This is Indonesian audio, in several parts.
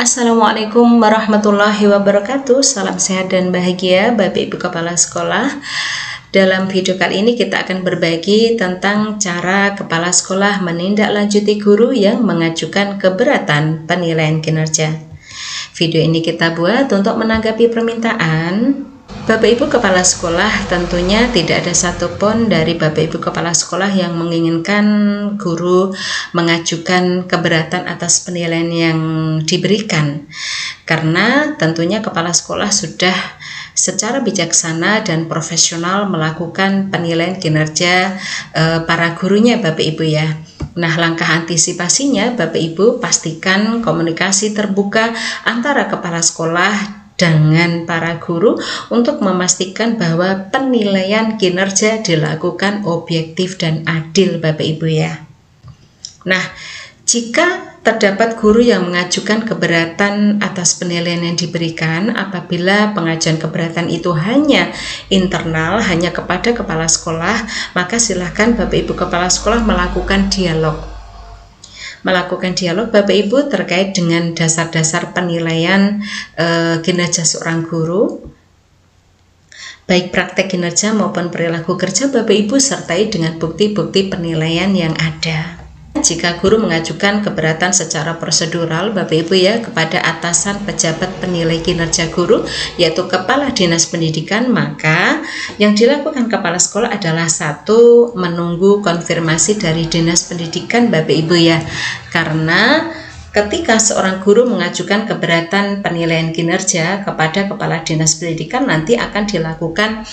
Assalamualaikum warahmatullahi wabarakatuh. Salam sehat dan bahagia Bapak Ibu Kepala Sekolah. Dalam video kali ini kita akan berbagi tentang cara kepala sekolah menindaklanjuti guru yang mengajukan keberatan penilaian kinerja. Video ini kita buat untuk menanggapi permintaan Bapak Ibu Kepala Sekolah. Tentunya tidak ada satupun dari Bapak Ibu Kepala Sekolah yang menginginkan guru mengajukan keberatan atas penilaian yang diberikan, karena tentunya kepala sekolah sudah secara bijaksana dan profesional melakukan penilaian kinerja para gurunya Bapak Ibu ya. Nah, langkah antisipasinya Bapak Ibu pastikan komunikasi terbuka antara kepala sekolah dengan para guru untuk memastikan bahwa penilaian kinerja dilakukan objektif dan adil Bapak Ibu ya. Nah, jika terdapat guru yang mengajukan keberatan atas penilaian yang diberikan, apabila pengajuan keberatan itu hanya internal, hanya kepada kepala sekolah, maka silakan Bapak Ibu Kepala Sekolah melakukan dialog Bapak Ibu terkait dengan dasar-dasar penilaian kinerja seorang guru, baik praktek kinerja maupun perilaku kerja Bapak Ibu sertai dengan bukti-bukti penilaian yang ada. Jika guru mengajukan keberatan secara prosedural Bapak Ibu ya kepada atasan pejabat penilai kinerja guru, yaitu Kepala Dinas Pendidikan, maka yang dilakukan kepala sekolah adalah satu, menunggu konfirmasi dari Dinas Pendidikan Bapak Ibu ya. Karena ketika seorang guru mengajukan keberatan penilaian kinerja kepada Kepala Dinas Pendidikan, nanti akan dilakukan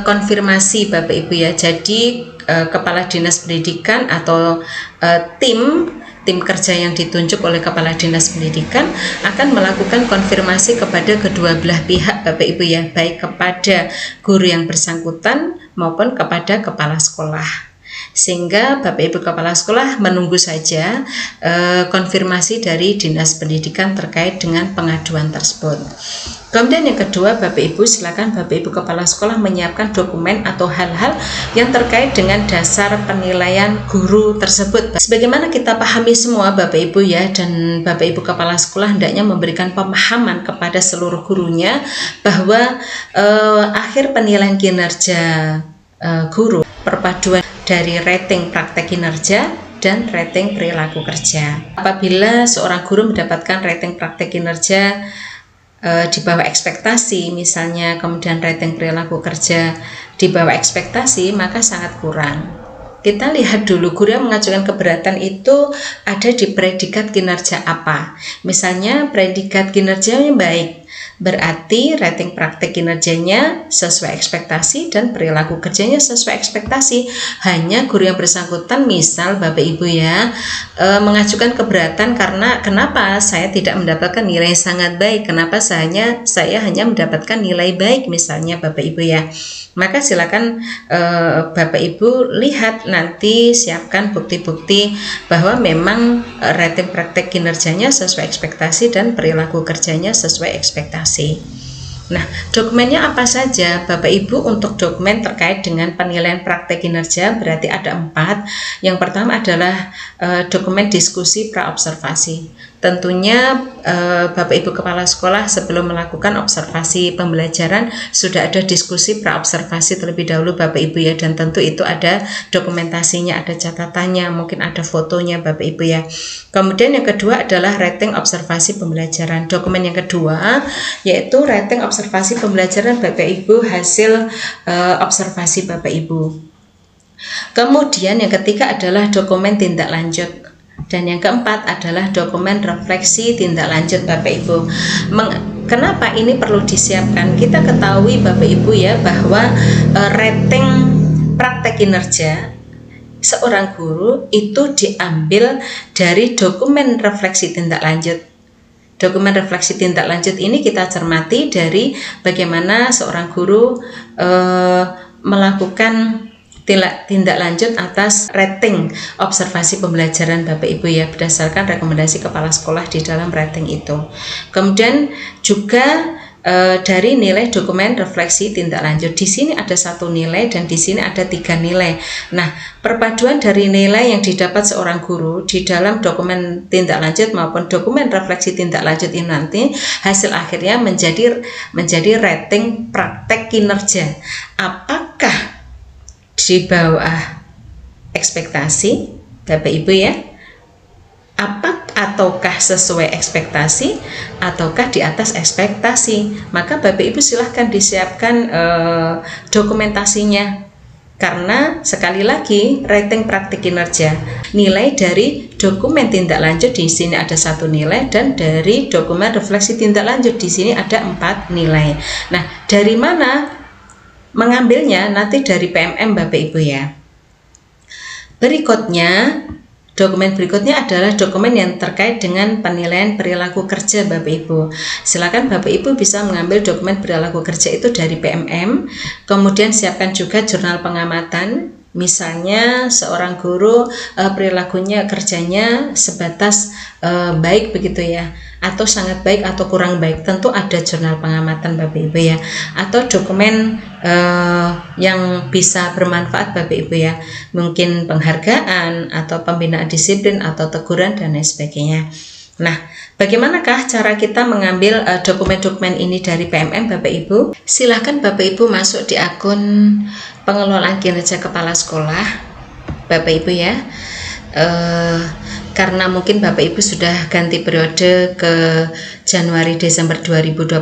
konfirmasi Bapak Ibu ya. Jadi Kepala Dinas Pendidikan atau tim kerja yang ditunjuk oleh Kepala Dinas Pendidikan akan melakukan konfirmasi kepada kedua belah pihak Bapak Ibu ya, baik kepada guru yang bersangkutan maupun kepada kepala sekolah. Sehingga Bapak Ibu Kepala Sekolah menunggu saja konfirmasi dari Dinas Pendidikan terkait dengan pengaduan tersebut. Kemudian yang kedua, Bapak Ibu silakan Bapak Ibu Kepala Sekolah menyiapkan dokumen atau hal-hal yang terkait dengan dasar penilaian guru tersebut. Sebagaimana kita pahami semua Bapak Ibu ya, dan Bapak Ibu Kepala Sekolah hendaknya memberikan pemahaman kepada seluruh gurunya bahwa akhir penilaian kinerja guru perpaduan dari rating praktek kinerja dan rating perilaku kerja. Apabila seorang guru mendapatkan rating praktek kinerja di bawah ekspektasi misalnya, kemudian rating perilaku kerja di bawah ekspektasi, maka sangat kurang. Kita lihat dulu guru yang mengajukan keberatan itu ada di predikat kinerja apa. Misalnya predikat kinerjanya baik, berarti rating praktek kinerjanya sesuai ekspektasi dan perilaku kerjanya sesuai ekspektasi. Hanya guru yang bersangkutan, misal Bapak Ibu ya, mengajukan keberatan karena kenapa saya tidak mendapatkan nilai sangat baik, kenapa saya hanya mendapatkan nilai baik misalnya Bapak Ibu ya. Maka silakan Bapak Ibu lihat nanti, siapkan bukti-bukti bahwa memang rating praktek kinerjanya sesuai ekspektasi dan perilaku kerjanya sesuai ekspektasi. Nah, dokumennya apa saja Bapak Ibu? Untuk dokumen terkait dengan penilaian praktek kinerja berarti ada 4. Yang pertama adalah dokumen diskusi pra-observasi. Tentunya Bapak Ibu Kepala Sekolah sebelum melakukan observasi pembelajaran sudah ada diskusi pra-observasi terlebih dahulu Bapak Ibu ya, dan tentu itu ada dokumentasinya, ada catatannya, mungkin ada fotonya Bapak Ibu ya. Kemudian yang kedua adalah rating observasi pembelajaran. Dokumen yang kedua yaitu rating observasi pembelajaran Bapak Ibu, hasil observasi Bapak Ibu. Kemudian yang ketiga adalah dokumen tindak lanjut. Dan yang keempat adalah dokumen refleksi tindak lanjut Bapak Ibu. Kenapa ini perlu disiapkan? Kita ketahui Bapak Ibu ya bahwa rating praktek kinerja seorang guru itu diambil dari dokumen refleksi tindak lanjut. Dokumen refleksi tindak lanjut ini kita cermati dari bagaimana seorang guru melakukan tindak lanjut atas rating observasi pembelajaran Bapak Ibu ya, berdasarkan rekomendasi kepala sekolah di dalam rating itu. Kemudian juga dari nilai dokumen refleksi tindak lanjut. Di sini ada 1 nilai dan di sini ada 3 nilai. Nah, perpaduan dari nilai yang didapat seorang guru di dalam dokumen tindak lanjut maupun dokumen refleksi tindak lanjut ini nanti hasil akhirnya menjadi rating praktek kinerja. Apakah di bawah ekspektasi, Bapak Ibu ya? Ataukah sesuai ekspektasi ataukah di atas ekspektasi? Maka Bapak Ibu silahkan disiapkan dokumentasinya, karena sekali lagi rating praktik kinerja, nilai dari dokumen tindak lanjut di sini ada 1 nilai dan dari dokumen refleksi tindak lanjut di sini ada 4 nilai. Nah, dari mana mengambilnya? Nanti dari PMM Bapak Ibu ya. Dokumen berikutnya adalah dokumen yang terkait dengan penilaian perilaku kerja Bapak Ibu. Silakan Bapak Ibu bisa mengambil dokumen perilaku kerja itu dari PMM, kemudian siapkan juga jurnal pengamatan. Misalnya seorang guru perilakunya kerjanya sebatas baik begitu ya, atau sangat baik atau kurang baik, tentu ada jurnal pengamatan Bapak Ibu ya, atau dokumen yang bisa bermanfaat Bapak Ibu ya, mungkin penghargaan atau pembinaan disiplin atau teguran dan lain sebagainya. Nah, bagaimanakah cara kita mengambil dokumen-dokumen ini dari PMM Bapak Ibu? Silahkan Bapak Ibu masuk di akun pengelolaan kinerja kepala sekolah Bapak Ibu ya. Karena mungkin Bapak Ibu sudah ganti periode ke Januari Desember 2025,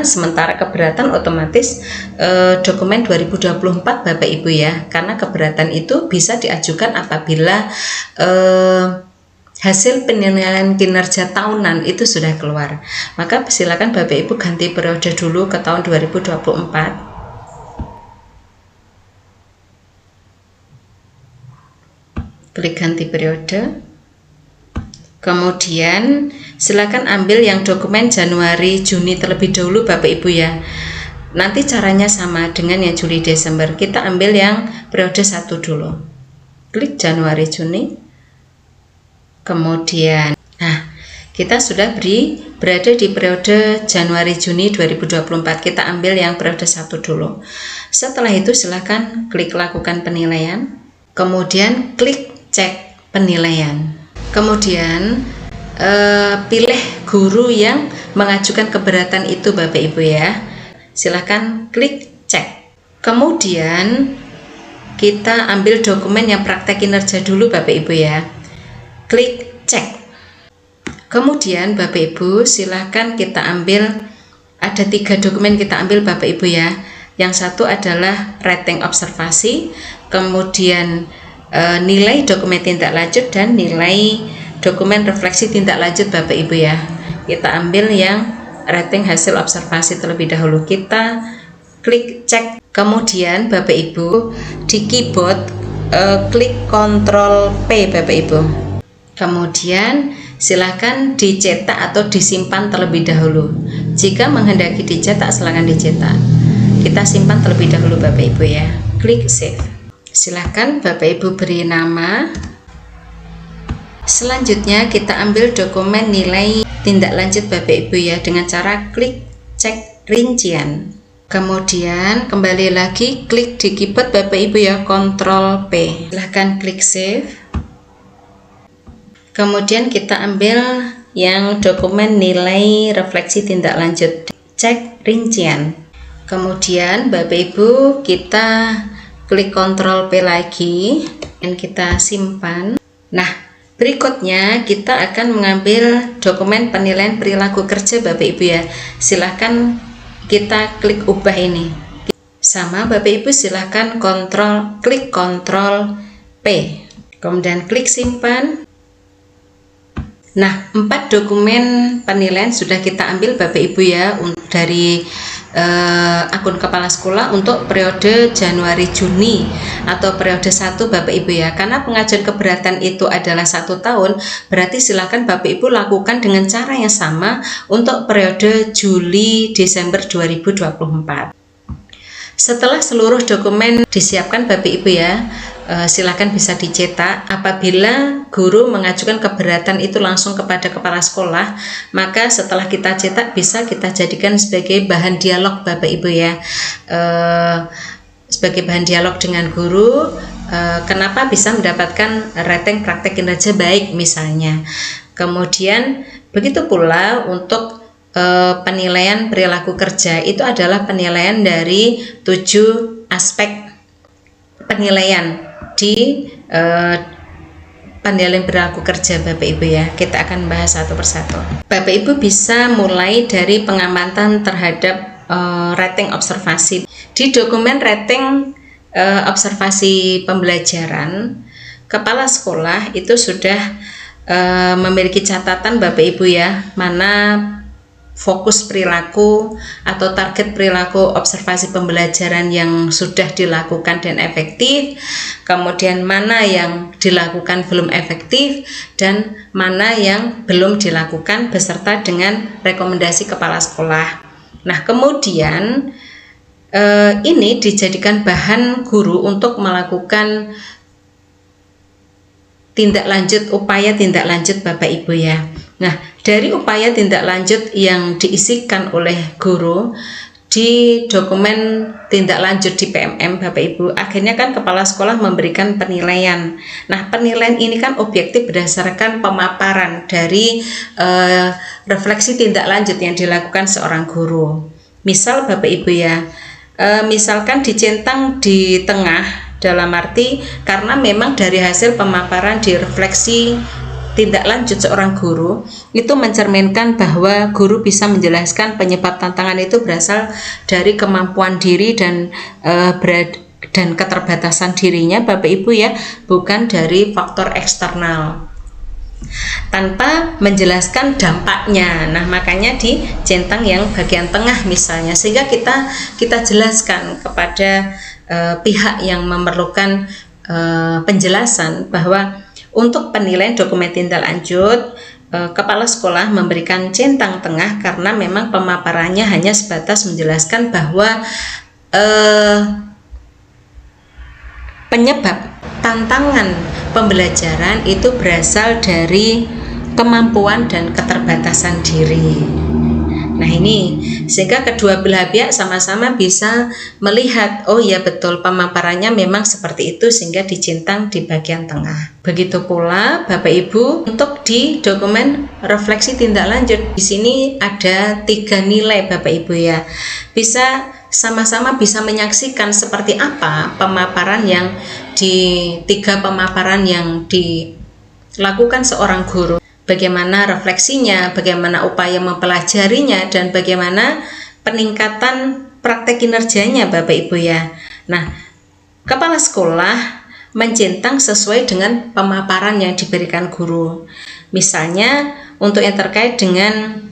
sementara keberatan otomatis dokumen 2024 Bapak Ibu ya, karena keberatan itu bisa diajukan apabila hasil penilaian kinerja tahunan itu sudah keluar. Maka silakan Bapak Ibu ganti periode dulu ke tahun 2024. Klik ganti periode. Kemudian silakan ambil yang dokumen Januari Juni terlebih dahulu Bapak Ibu ya. Nanti caranya sama dengan yang Juli Desember. Kita ambil yang periode 1 dulu. Klik Januari Juni. Kemudian kita sudah berada di periode Januari Juni 2024. Kita ambil yang periode 1 dulu. Setelah itu silakan klik lakukan penilaian. Kemudian klik cek penilaian. Kemudian pilih guru yang mengajukan keberatan itu Bapak Ibu ya. Silakan klik cek. Kemudian kita ambil dokumen yang praktek kinerja dulu Bapak Ibu ya. Klik cek. Kemudian Bapak Ibu silakan kita ambil, ada 3 dokumen kita ambil Bapak Ibu ya. Yang satu adalah rating observasi, kemudian nilai dokumen tindak lanjut dan nilai dokumen refleksi tindak lanjut Bapak Ibu ya. Kita ambil yang rating hasil observasi terlebih dahulu. Kita klik cek. Kemudian Bapak Ibu di keyboard klik Ctrl P Bapak Ibu. Kemudian silakan dicetak atau disimpan terlebih dahulu. Jika menghendaki dicetak silakan dicetak. Kita simpan terlebih dahulu Bapak Ibu ya. Klik save. Silakan Bapak Ibu beri nama. Selanjutnya kita ambil dokumen nilai tindak lanjut Bapak Ibu ya, dengan cara klik cek rincian. Kemudian kembali lagi klik di keyboard Bapak Ibu ya, Ctrl P. Silahkan klik save. Kemudian kita ambil yang dokumen nilai refleksi tindak lanjut, cek rincian. Kemudian Bapak Ibu kita klik Ctrl P lagi dan kita simpan. Nah, berikutnya kita akan mengambil dokumen penilaian perilaku kerja Bapak Ibu ya. Silahkan kita klik ubah ini. Sama Bapak Ibu silahkan klik Ctrl P. Kemudian klik simpan. Nah, 4 dokumen penilaian sudah kita ambil Bapak Ibu ya dari akun kepala sekolah untuk periode Januari Juni atau periode 1 Bapak Ibu ya. Karena pengajuan keberatan itu adalah 1 tahun, berarti silakan Bapak Ibu lakukan dengan cara yang sama untuk periode Juli Desember 2024. Setelah seluruh dokumen disiapkan Bapak Ibu ya, silakan bisa dicetak. Apabila guru mengajukan keberatan itu langsung kepada kepala sekolah, maka setelah kita cetak bisa kita jadikan sebagai bahan dialog Bapak Ibu ya, sebagai bahan dialog dengan guru. Kenapa bisa mendapatkan rating praktek kinerja baik misalnya. Kemudian begitu pula untuk penilaian perilaku kerja, itu adalah penilaian dari 7 aspek penilaian di penilaian perilaku kerja Bapak Ibu ya. Kita akan bahas satu persatu. Bapak Ibu bisa mulai dari pengamatan terhadap rating observasi. Di dokumen rating observasi pembelajaran, kepala sekolah itu sudah memiliki catatan Bapak Ibu ya, mana fokus perilaku atau target perilaku observasi pembelajaran yang sudah dilakukan dan efektif, kemudian mana yang dilakukan belum efektif, dan mana yang belum dilakukan beserta dengan rekomendasi kepala sekolah. Nah, kemudian ini dijadikan bahan guru untuk melakukan upaya tindak lanjut Bapak Ibu ya. Nah, dari upaya tindak lanjut yang diisikan oleh guru di dokumen tindak lanjut di PMM Bapak Ibu, akhirnya kan kepala sekolah memberikan penilaian. Nah, penilaian ini kan objektif berdasarkan pemaparan dari refleksi tindak lanjut yang dilakukan seorang guru. Misal Bapak Ibu ya, misalkan dicentang di tengah, dalam arti karena memang dari hasil pemaparan di refleksi tindak lanjut seorang guru itu mencerminkan bahwa guru bisa menjelaskan penyebab tantangan itu berasal dari kemampuan diri dan keterbatasan dirinya Bapak Ibu ya, bukan dari faktor eksternal, tanpa menjelaskan dampaknya. Nah, makanya dicentang yang bagian tengah misalnya, sehingga kita jelaskan kepada pihak yang memerlukan penjelasan bahwa untuk penilaian dokumen tindak lanjut, kepala sekolah memberikan centang tengah karena memang pemaparannya hanya sebatas menjelaskan bahwa penyebab tantangan pembelajaran itu berasal dari kemampuan dan keterbatasan diri. Nah, ini sehingga kedua belah pihak sama-sama bisa melihat, oh ya betul pemaparannya memang seperti itu, sehingga dicentang di bagian tengah. Begitu pula Bapak Ibu untuk di dokumen refleksi tindak lanjut, di sini ada 3 nilai Bapak Ibu ya. Bisa sama-sama bisa menyaksikan seperti apa pemaparan yang di 3 pemaparan yang dilakukan seorang guru. Bagaimana refleksinya, bagaimana upaya mempelajarinya, dan bagaimana peningkatan praktek kinerjanya Bapak Ibu ya. Nah, kepala sekolah mencentang sesuai dengan pemaparan yang diberikan guru. Misalnya untuk yang terkait dengan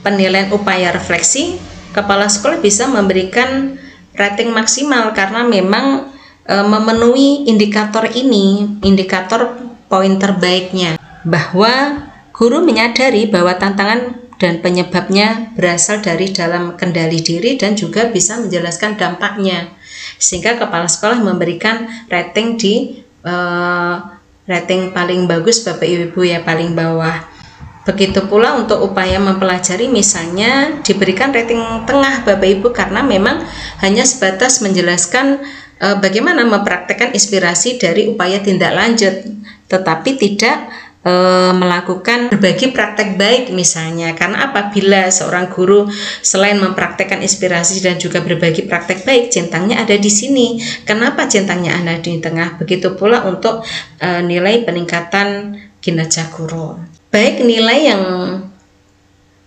penilaian upaya refleksi, kepala sekolah bisa memberikan rating maksimal karena memang memenuhi indikator ini, indikator poin terbaiknya, bahwa guru menyadari bahwa tantangan dan penyebabnya berasal dari dalam kendali diri dan juga bisa menjelaskan dampaknya, sehingga kepala sekolah memberikan rating di rating paling bagus Bapak Ibu ya, paling bawah. Begitu pula untuk upaya mempelajari misalnya diberikan rating tengah Bapak Ibu karena memang hanya sebatas menjelaskan bagaimana mempraktekkan inspirasi dari upaya tindak lanjut, tetapi tidak melakukan berbagi praktek baik misalnya. Karena apabila seorang guru selain mempraktekkan inspirasi dan juga berbagi praktek baik, centangnya ada di sini. Kenapa centangnya ada di tengah? Begitu pula untuk nilai peningkatan kinerja guru. Baik nilai yang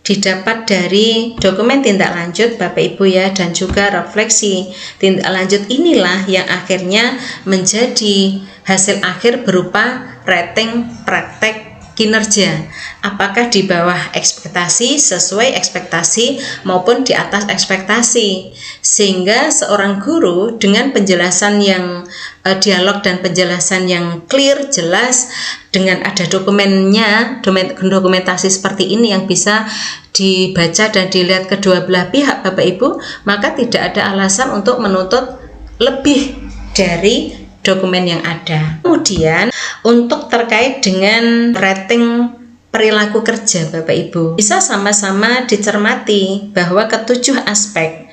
didapat dari dokumen tindak lanjut Bapak Ibu ya, dan juga refleksi tindak lanjut inilah yang akhirnya menjadi hasil akhir berupa rating praktek kinerja. Apakah di bawah ekspektasi, sesuai ekspektasi, maupun di atas ekspektasi, sehingga seorang guru dengan penjelasan yang dialog dan penjelasan yang clear, jelas, dengan ada dokumennya, dokumentasi seperti ini yang bisa dibaca dan dilihat kedua belah pihak Bapak Ibu, maka tidak ada alasan untuk menuntut lebih dari dokumen yang ada. Kemudian untuk terkait dengan rating perilaku kerja Bapak Ibu, bisa sama-sama dicermati bahwa ketujuh aspek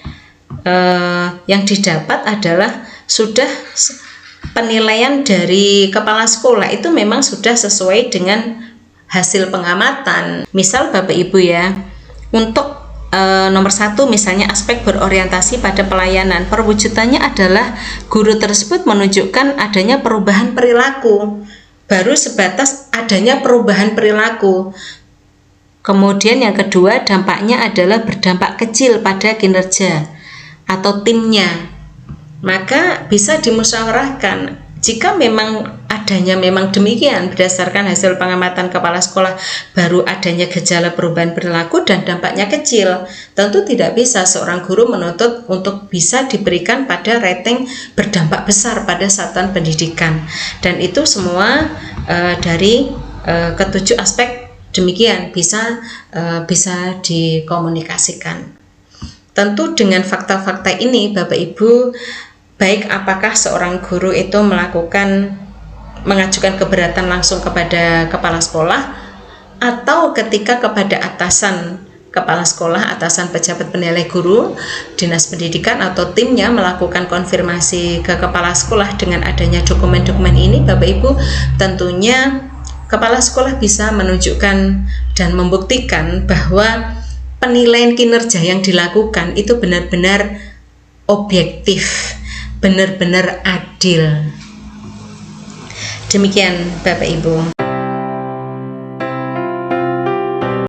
yang didapat adalah sudah penilaian dari kepala sekolah itu memang sudah sesuai dengan hasil pengamatan. Misal Bapak Ibu ya, untuk nomor 1 misalnya aspek berorientasi pada pelayanan, perwujudannya adalah guru tersebut menunjukkan adanya perubahan perilaku, baru sebatas adanya perubahan perilaku. Kemudian yang kedua, dampaknya adalah berdampak kecil pada kinerja atau timnya, maka bisa dimusyawarahkan. Jika memang adanya memang demikian berdasarkan hasil pengamatan kepala sekolah, baru adanya gejala perubahan perilaku dan dampaknya kecil, tentu tidak bisa seorang guru menuntut untuk bisa diberikan pada rating berdampak besar pada satuan pendidikan. Dan itu semua dari ketujuh aspek demikian bisa dikomunikasikan. Tentu dengan fakta-fakta ini Bapak Ibu, baik apakah seorang guru itu mengajukan keberatan langsung kepada kepala sekolah atau ketika kepada atasan kepala sekolah, atasan pejabat penilai guru, dinas pendidikan atau timnya melakukan konfirmasi ke kepala sekolah dengan adanya dokumen-dokumen ini Bapak Ibu, tentunya kepala sekolah bisa menunjukkan dan membuktikan bahwa penilaian kinerja yang dilakukan itu benar-benar objektif, benar-benar adil. Demikian Bapak Ibu.